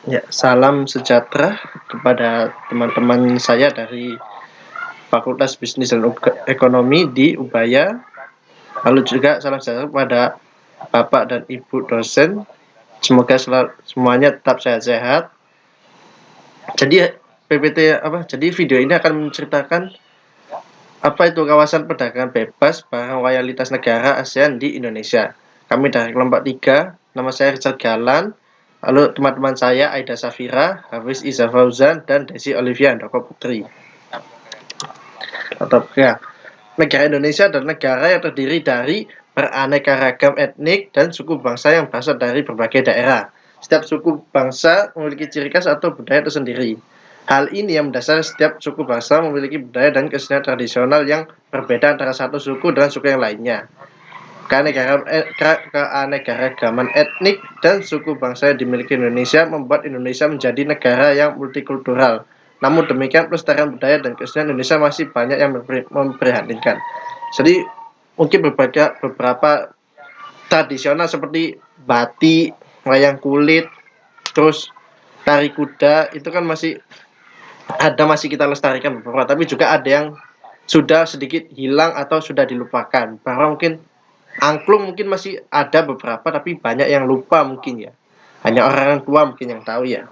Ya, salam sejahtera kepada teman-teman saya dari Fakultas Bisnis dan Ekonomi di Ubaya. Lalu juga salam sejahtera kepada Bapak dan Ibu dosen. Semoga semuanya tetap sehat-sehat. Jadi Jadi video ini akan menceritakan apa itu kawasan perdagangan bebas barang wayang lintas negara ASEAN di Indonesia. Kami dari kelompok 3, nama saya Richard Galan. Lalu teman-teman saya Aida Safira, Hafiz Iza Fauzan, dan Desi Olivia Handoko Putri. Negara Indonesia adalah negara yang terdiri dari beraneka ragam etnik dan suku bangsa yang berasal dari berbagai daerah. Setiap suku bangsa memiliki ciri khas atau budaya tersendiri. Hal ini yang mendasari setiap suku bangsa memiliki budaya dan kesenian tradisional yang berbeda antara satu suku dengan suku yang lainnya. Keanekaragaman etnik dan suku bangsa yang dimiliki Indonesia membuat Indonesia menjadi negara yang multikultural. Namun demikian, pelestarian budaya dan kesenian Indonesia masih banyak yang memprihatinkan. Jadi mungkin beberapa tradisional seperti batik, wayang kulit, terus tari kuda itu kan masih kita lestarikan beberapa, tapi juga ada yang sudah sedikit hilang atau sudah dilupakan. Bahwa mungkin angklung mungkin masih ada beberapa, tapi banyak yang lupa mungkin ya. Hanya orang tua mungkin yang tahu ya.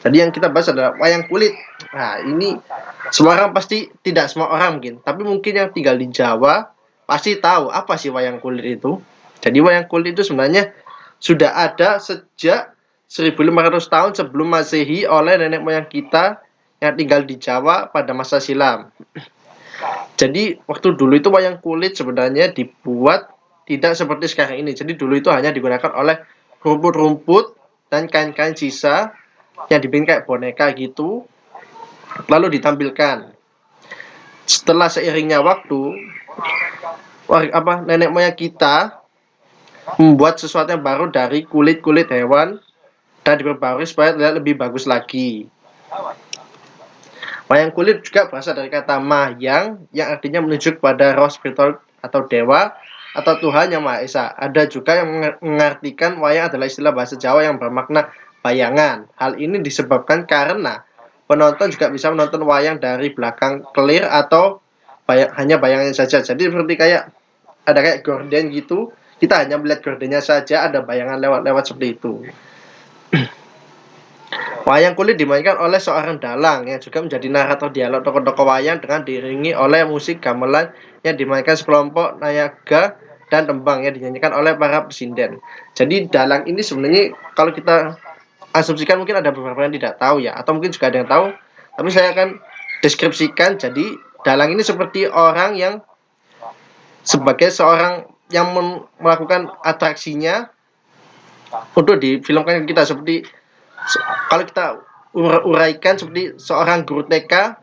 Jadi yang kita bahas adalah wayang kulit. Nah, ini semua orang pasti, tidak semua orang mungkin, tapi mungkin yang tinggal di Jawa pasti tahu apa sih wayang kulit itu. Jadi wayang kulit itu sebenarnya sudah ada sejak 1500 tahun sebelum Masehi oleh nenek moyang kita yang tinggal di Jawa pada masa silam. Jadi waktu dulu itu wayang kulit sebenarnya dibuat tidak seperti sekarang ini. Jadi dulu itu hanya digunakan oleh rumput-rumput dan kain-kain sisa yang dibikin kayak boneka gitu, lalu ditampilkan. Setelah seiringnya waktu, nenek moyang kita membuat sesuatu yang baru dari kulit-kulit hewan dan diperbarui supaya terlihat lebih bagus lagi. Wayang kulit juga berasal dari kata mayang yang artinya menunjuk pada roh spiritual atau dewa atau Tuhan Yang Maha Esa. Ada juga yang mengartikan wayang adalah istilah bahasa Jawa yang bermakna bayangan. Hal ini disebabkan karena penonton juga bisa menonton wayang dari belakang clear atau hanya bayangan saja. Jadi seperti kayak ada kayak gorden gitu, kita hanya melihat gordennya saja, ada bayangan lewat-lewat seperti itu. Wayang kulit dimainkan oleh seorang dalang yang juga menjadi narator dialog tokoh-tokoh wayang dengan diiringi oleh musik gamelan yang dimainkan sekelompok nayaga dan tembang yang dinyanyikan oleh para pesinden. Jadi dalang ini sebenarnya kalau kita asumsikan mungkin ada beberapa yang tidak tahu ya, atau mungkin juga ada yang tahu, tapi saya akan deskripsikan. Jadi dalang ini seperti orang yang sebagai seorang yang melakukan atraksinya untuk difilmkan kita, seperti kalau kita uraikan seperti seorang guru TK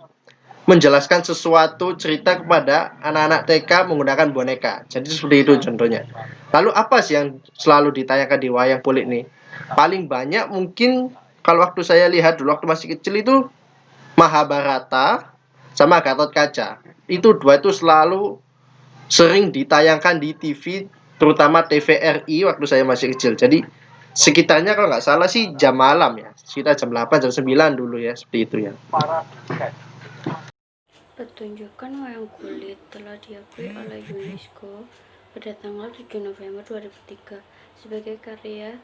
menjelaskan sesuatu cerita kepada anak-anak TK menggunakan boneka. Jadi seperti itu contohnya. Lalu apa sih yang selalu ditayangkan di wayang kulit nih? Paling banyak mungkin kalau waktu saya lihat dulu waktu masih kecil itu Mahabharata sama Gatot Kaca. Itu dua itu selalu sering ditayangkan di TV, terutama TVRI waktu saya masih kecil. Jadi sekitarnya kalau nggak salah sih jam malam ya, sekitar jam 8, jam 9 dulu ya, seperti itu ya. Pertunjukan wayang kulit telah diakui oleh UNESCO pada tanggal 7 November 2003 sebagai karya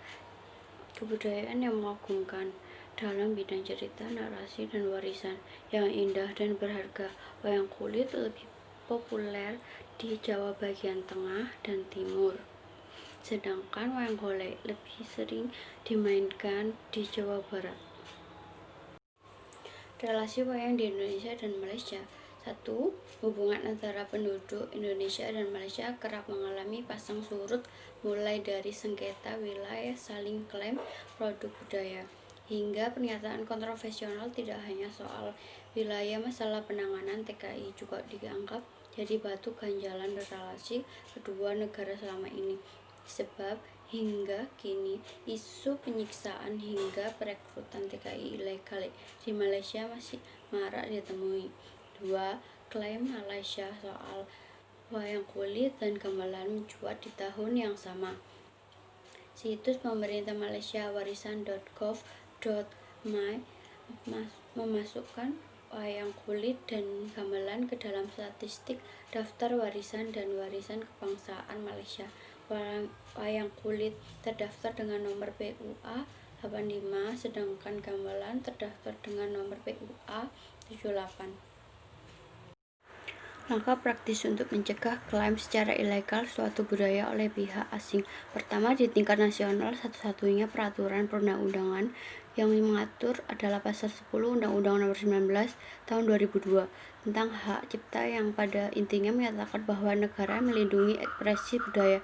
kebudayaan yang mengagumkan dalam bidang cerita, narasi, dan warisan yang indah dan berharga. Wayang kulit lebih populer di Jawa bagian tengah dan timur, sedangkan wayang golek lebih sering dimainkan di Jawa Barat. Relasi wayang di Indonesia dan Malaysia. 1. Hubungan antara penduduk Indonesia dan Malaysia kerap mengalami pasang surut, mulai dari sengketa wilayah, saling klaim produk budaya, hingga pernyataan kontroversial. Tidak hanya soal wilayah, masalah penanganan TKI juga dianggap jadi batu ganjalan relasi kedua negara selama ini. Sebab hingga kini isu penyiksaan hingga perekrutan TKI ilegal di Malaysia masih marak ditemui. 2. Klaim Malaysia soal wayang kulit dan gamelan mencuat di tahun yang sama. Situs pemerintah Malaysia warisan.gov.my memasukkan wayang kulit dan gamelan ke dalam statistik daftar warisan dan warisan kebangsaan Malaysia. Wayang kulit terdaftar dengan nomor PUA 85, sedangkan gamelan terdaftar dengan nomor PUA 78. Langkah praktis untuk mencegah klaim secara ilegal suatu budaya oleh pihak asing. Pertama, di tingkat nasional, satu-satunya peraturan perundang-undangan yang mengatur adalah Pasal 10 Undang-Undang Nomor 19 Tahun 2002 tentang hak cipta yang pada intinya menyatakan bahwa negara melindungi ekspresi budaya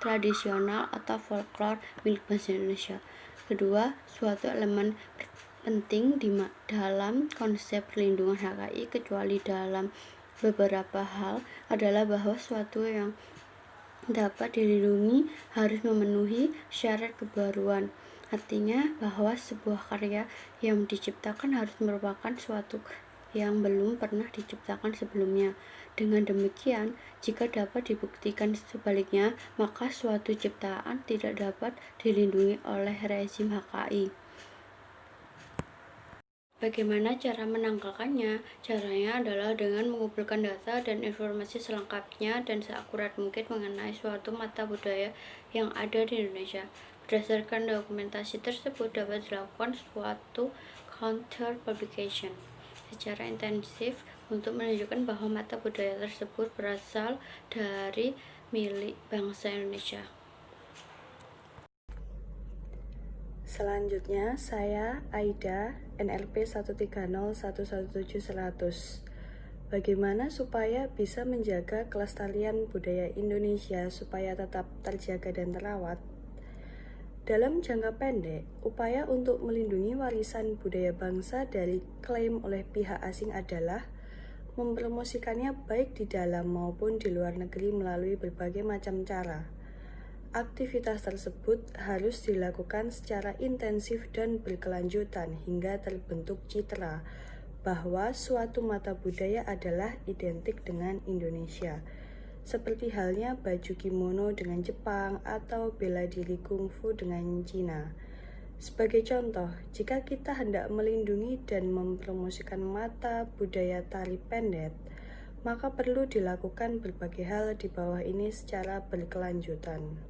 tradisional atau folklore milik bangsa Indonesia. Kedua, suatu elemen penting dalam konsep perlindungan HKI kecuali dalam beberapa hal adalah bahwa suatu yang dapat dilindungi harus memenuhi syarat kebaruan. Artinya bahwa sebuah karya yang diciptakan harus merupakan suatu yang belum pernah diciptakan sebelumnya. Dengan demikian, jika dapat dibuktikan sebaliknya, maka suatu ciptaan tidak dapat dilindungi oleh rezim HKI. Bagaimana cara menangkalkannya? Caranya adalah dengan mengumpulkan data dan informasi selengkapnya dan seakurat mungkin mengenai suatu mata budaya yang ada di Indonesia. Berdasarkan dokumentasi tersebut dapat dilakukan suatu counter publication secara intensif untuk menunjukkan bahwa mata budaya tersebut berasal dari milik bangsa Indonesia. Selanjutnya, saya Aida, NLP 130117100. Bagaimana supaya bisa menjaga kelestarian budaya Indonesia supaya tetap terjaga dan terawat? Dalam jangka pendek, upaya untuk melindungi warisan budaya bangsa dari klaim oleh pihak asing adalah mempromosikannya baik di dalam maupun di luar negeri melalui berbagai macam cara. Aktivitas tersebut harus dilakukan secara intensif dan berkelanjutan hingga terbentuk citra bahwa suatu mata budaya adalah identik dengan Indonesia, seperti halnya baju kimono dengan Jepang atau bela diri kungfu dengan Cina. Sebagai contoh, jika kita hendak melindungi dan mempromosikan mata budaya tari pendet, maka perlu dilakukan berbagai hal di bawah ini secara berkelanjutan.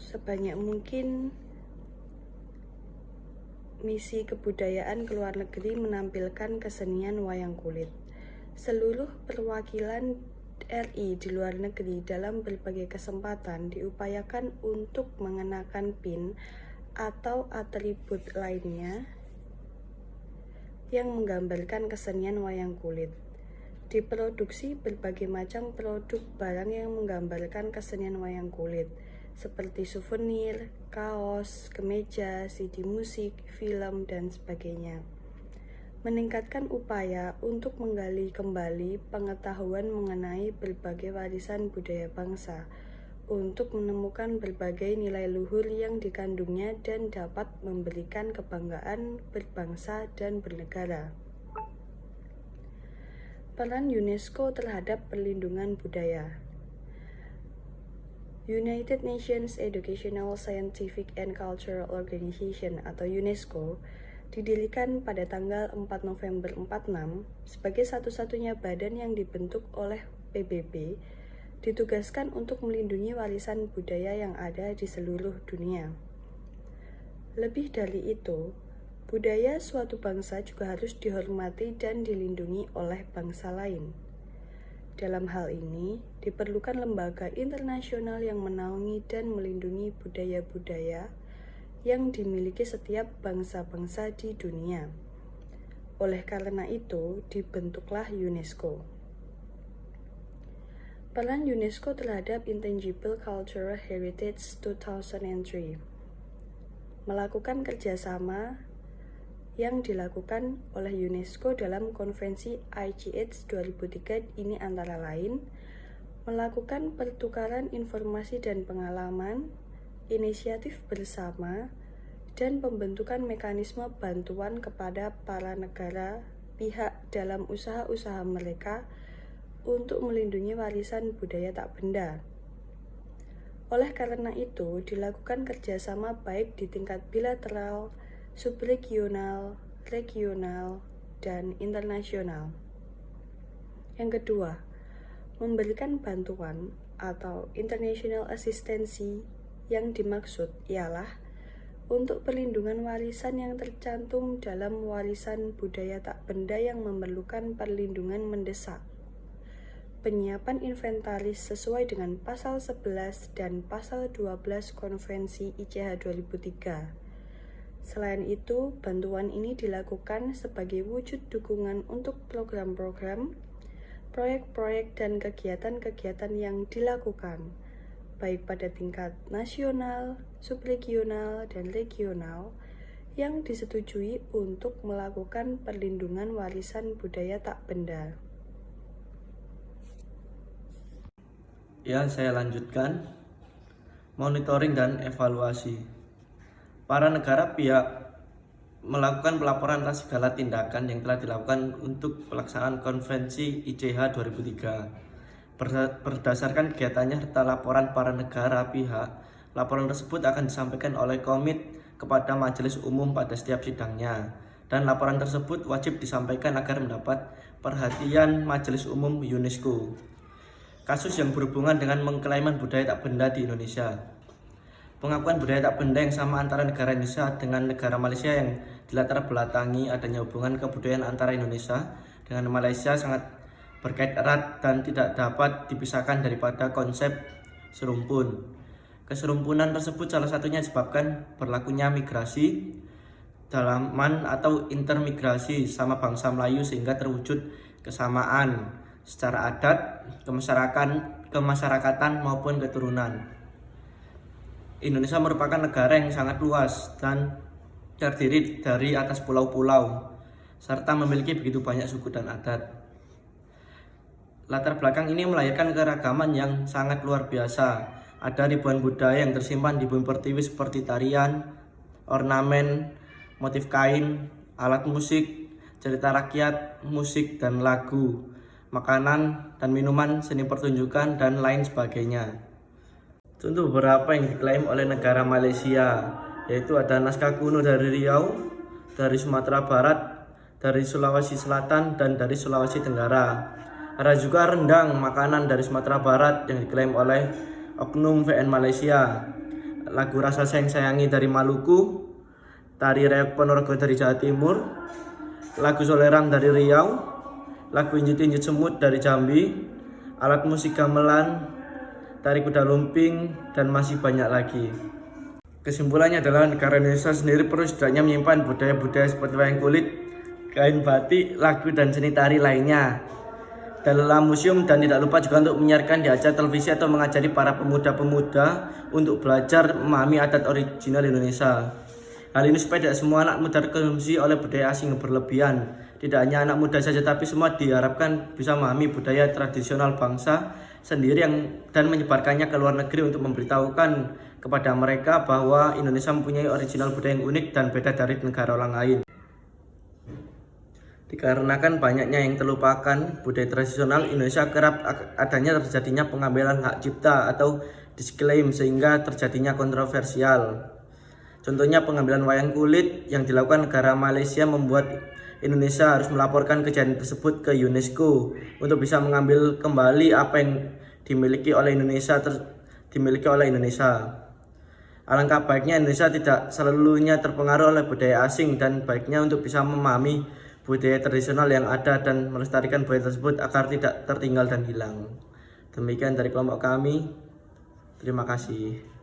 Sebanyak mungkin misi kebudayaan ke luar negeri menampilkan kesenian wayang kulit. Seluruh perwakilan RI di luar negeri dalam berbagai kesempatan diupayakan untuk mengenakan pin atau atribut lainnya yang menggambarkan kesenian wayang kulit. Diproduksi berbagai macam produk barang yang menggambarkan kesenian wayang kulit, seperti souvenir, kaos, kemeja, CD musik, film, dan sebagainya. Meningkatkan upaya untuk menggali kembali pengetahuan mengenai berbagai warisan budaya bangsa, untuk menemukan berbagai nilai luhur yang dikandungnya dan dapat memberikan kebanggaan berbangsa dan bernegara. Peran UNESCO terhadap perlindungan budaya. United Nations Educational, Scientific and Cultural Organization atau UNESCO didirikan pada tanggal 4 November 46 sebagai satu-satunya badan yang dibentuk oleh PBB, ditugaskan untuk melindungi warisan budaya yang ada di seluruh dunia. Lebih dari itu, budaya suatu bangsa juga harus dihormati dan dilindungi oleh bangsa lain. Dalam hal ini, diperlukan lembaga internasional yang menaungi dan melindungi budaya-budaya yang dimiliki setiap bangsa-bangsa di dunia. Oleh karena itu, dibentuklah UNESCO. Peran UNESCO terhadap Intangible Cultural Heritage 2003. Melakukan kerjasama yang dilakukan oleh UNESCO dalam Konvensi ICH 2003 ini antara lain melakukan pertukaran informasi dan pengalaman, inisiatif bersama, dan pembentukan mekanisme bantuan kepada para negara pihak dalam usaha-usaha mereka untuk melindungi warisan budaya tak benda. Oleh karena itu, dilakukan kerjasama baik di tingkat bilateral, subregional, regional, dan internasional. Yang kedua, memberikan bantuan atau international assistance yang dimaksud ialah untuk perlindungan warisan yang tercantum dalam warisan budaya tak benda yang memerlukan perlindungan mendesak. Penyiapan inventaris sesuai dengan pasal 11 dan pasal 12 Konvensi ICH 2003. Selain itu, bantuan ini dilakukan sebagai wujud dukungan untuk program-program, proyek-proyek dan kegiatan-kegiatan yang dilakukan, baik pada tingkat nasional, subregional, dan regional, yang disetujui untuk melakukan perlindungan warisan budaya tak benda. Ya, saya lanjutkan. Monitoring dan evaluasi. Para negara pihak melakukan pelaporan atas segala tindakan yang telah dilakukan untuk pelaksanaan Konvensi ICH 2003. Berdasarkan kegiatannya serta laporan para negara pihak, laporan tersebut akan disampaikan oleh komit kepada Majelis Umum pada setiap sidangnya. Dan laporan tersebut wajib disampaikan agar mendapat perhatian Majelis Umum UNESCO. Kasus yang berhubungan dengan pengklaiman budaya tak benda di Indonesia. Pengakuan budaya tak benda yang sama antara negara Indonesia dengan negara Malaysia yang dilatar belakangi adanya hubungan kebudayaan antara Indonesia dengan Malaysia sangat berkait erat dan tidak dapat dipisahkan daripada konsep serumpun. Keserumpunan tersebut salah satunya disebabkan berlakunya migrasi dalaman atau intermigrasi sama bangsa Melayu sehingga terwujud kesamaan secara adat, kemasyarakatan maupun keturunan. Indonesia merupakan negara yang sangat luas dan terdiri dari atas pulau-pulau serta memiliki begitu banyak suku dan adat. Latar belakang ini melahirkan keragaman yang sangat luar biasa. Ada ribuan budaya yang tersimpan di bumi pertiwi seperti tarian, ornamen, motif kain, alat musik, cerita rakyat, musik dan lagu, makanan dan minuman, seni pertunjukan, dan lain sebagainya. Contoh beberapa yang diklaim oleh negara Malaysia, yaitu ada naskah kuno dari Riau, dari Sumatera Barat, dari Sulawesi Selatan, dan dari Sulawesi Tenggara. Ada juga rendang makanan dari Sumatera Barat yang diklaim oleh Oknum VN Malaysia, lagu Rasa Sayang Sayangi dari Maluku, tari Reok Ponorogo dari Jawa Timur, lagu Soleram dari Riau, lagu Injut-Injut Semut dari Jambi, alat musik gamelan, tari kuda lumping, dan masih banyak lagi. Kesimpulannya adalah negara Indonesia sendiri perlu setidaknya menyimpan budaya-budaya seperti wayang kulit, kain batik, lagu, dan seni tari lainnya dalam museum, dan tidak lupa juga untuk menyiarkan di acara televisi atau mengajari para pemuda-pemuda untuk belajar memahami adat original Indonesia. Hal ini supaya tidak semua anak muda terkonsumsi oleh budaya asing yang berlebihan. Tidak hanya anak muda saja, tapi semua diharapkan bisa memahami budaya tradisional bangsa sendiri dan menyebarkannya ke luar negeri untuk memberitahukan kepada mereka bahwa Indonesia mempunyai original budaya yang unik dan beda dari negara orang lain. Dikarenakan banyaknya yang terlupakan budaya tradisional Indonesia, kerap adanya terjadinya pengambilan hak cipta atau disclaim sehingga terjadinya kontroversial. Contohnya pengambilan wayang kulit yang dilakukan negara Malaysia membuat Indonesia harus melaporkan kejadian tersebut ke UNESCO untuk bisa mengambil kembali apa yang dimiliki oleh Indonesia. Alangkah baiknya Indonesia tidak seluruhnya terpengaruh oleh budaya asing dan baiknya untuk bisa memahami budaya tradisional yang ada dan melestarikan budaya tersebut agar tidak tertinggal dan hilang. Demikian dari kelompok kami. Terima kasih.